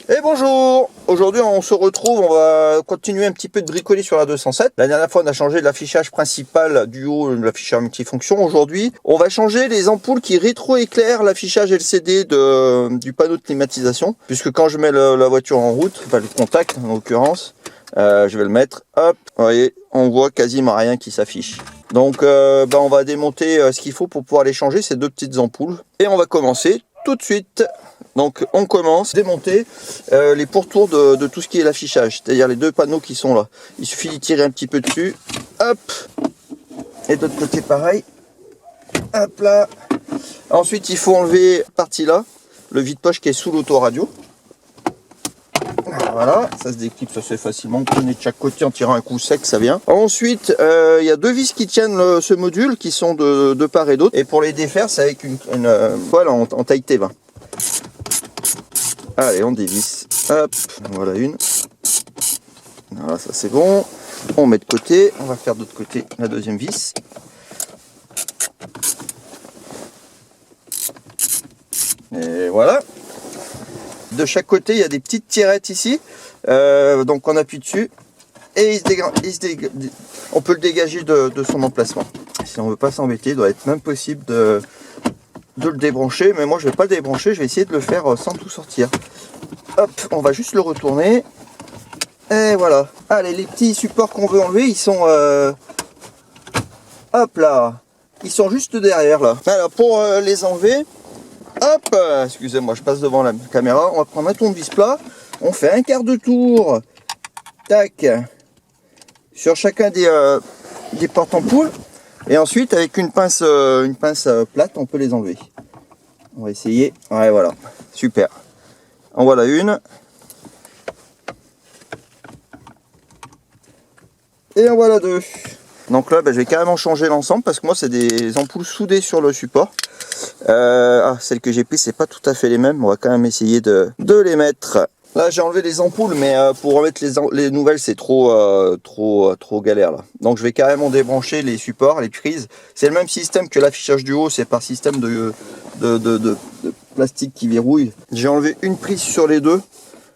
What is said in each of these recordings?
Et bonjour! Aujourd'hui on se retrouve, on va continuer un petit peu de bricoler sur la 207. La dernière fois on a changé l'affichage principal du haut, l'affichage multifonction. Aujourd'hui on va changer les ampoules qui rétroéclairent l'affichage LCD du panneau de climatisation. Puisque quand je mets la voiture en route, enfin le contact en l'occurrence, je vais le mettre, hop, vous voyez, on voit quasiment rien qui s'affiche. Donc on va démonter ce qu'il faut pour pouvoir les changer, ces deux petites ampoules. Et on va commencer tout de suite. Donc on commence à démonter les pourtours de tout ce qui est l'affichage, c'est-à-dire les deux panneaux qui sont là. Il suffit d'y tirer un petit peu dessus, hop, et de l'autre côté pareil, hop là. Ensuite il faut enlever cette partie là, le vide-poche qui est sous l'autoradio. Voilà, ça se déclipe, ça se fait facilement, on connaît de chaque côté en tirant un coup sec, ça vient. Ensuite, il y a deux vis qui tiennent ce module, qui sont de part et d'autre. Et pour les défaire, c'est avec une poêle en taille T20. Allez, on dévisse. Hop, voilà une. Voilà, ça c'est bon. On met de côté, on va faire de l'autre côté la deuxième vis. Et voilà. De chaque côté, il y a des petites tirettes ici. Donc on appuie dessus et on peut le dégager de son emplacement. Si on ne veut pas s'embêter, il doit être même possible de le débrancher. Mais moi, je ne vais pas le débrancher. Je vais essayer de le faire sans tout sortir. Hop, on va juste le retourner. Et voilà. Allez, les petits supports qu'on veut enlever, ils sont... hop là. Ils sont juste derrière là. Alors, pour les enlever... Hop, excusez-moi, je passe devant la caméra. On va prendre un tournevis plat. On fait un quart de tour. Tac. Sur chacun des porte-ampoules. Et ensuite, avec une pince plate, on peut les enlever. On va essayer. Ouais, voilà. Super. En voilà une. Et en voilà deux. Donc là, je vais carrément changer l'ensemble parce que moi, c'est des ampoules soudées sur le support. Celles que j'ai prises, c'est pas tout à fait les mêmes. On va quand même essayer de les mettre. Là, j'ai enlevé les ampoules, mais pour remettre les nouvelles, c'est trop galère là. Donc, je vais carrément débrancher les supports, les prises. C'est le même système que l'affichage du haut, c'est par système de plastique qui verrouille. J'ai enlevé une prise sur les deux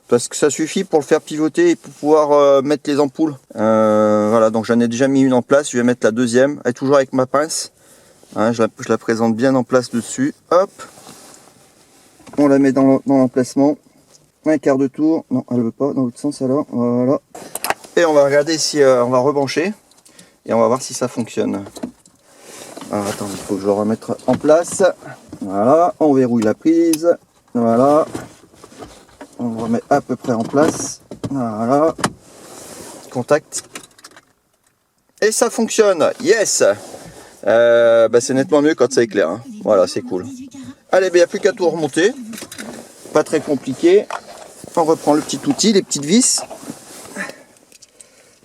parce que ça suffit pour le faire pivoter et pour pouvoir mettre les ampoules. Voilà, donc j'en ai déjà mis une en place. Je vais mettre la deuxième, et toujours avec ma pince. Hein, je la présente bien en place dessus. Hop, on la met dans l'emplacement. Un quart de tour. Non, elle veut pas dans l'autre sens alors. Voilà. Et on va regarder si on va rebrancher et on va voir si ça fonctionne. Alors attends, il faut que je le remette en place. Voilà, on verrouille la prise. Voilà, on le remet à peu près en place. Voilà, contact. Et ça fonctionne. Yes. C'est nettement mieux quand ça éclaire. Hein. Voilà, c'est cool. Allez, il n'y a plus qu'à tout remonter. Pas très compliqué. On reprend le petit outil, les petites vis.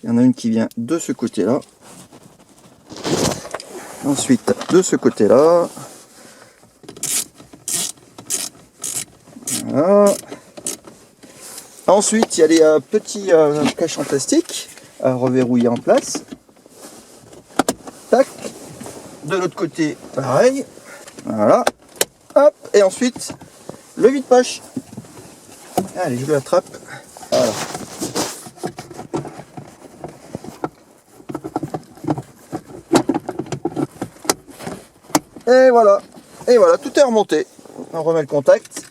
Il y en a une qui vient de ce côté-là. Ensuite, de ce côté-là. Voilà. Ensuite, il y a les petits caches en plastique à reverrouiller en place. Tac. De l'autre côté, pareil. Voilà. Hop. Et ensuite, le vide-poche. Allez, je l'attrape. Voilà. Et voilà. Et voilà, tout est remonté. On remet le contact.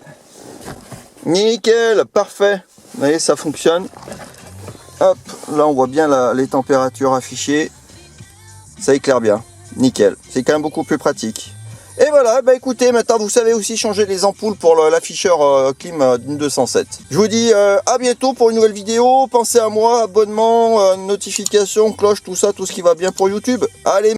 Nickel, parfait. Vous voyez, ça fonctionne. Hop, là on voit bien les températures affichées. Ça éclaire bien. Nickel. C'est quand même beaucoup plus pratique. Et voilà, écoutez, maintenant vous savez aussi changer les ampoules pour l'afficheur clim d'une 207. Je vous dis à bientôt pour une nouvelle vidéo. Pensez à moi, abonnement, notification, cloche, tout ça, tout ce qui va bien pour YouTube. Allez.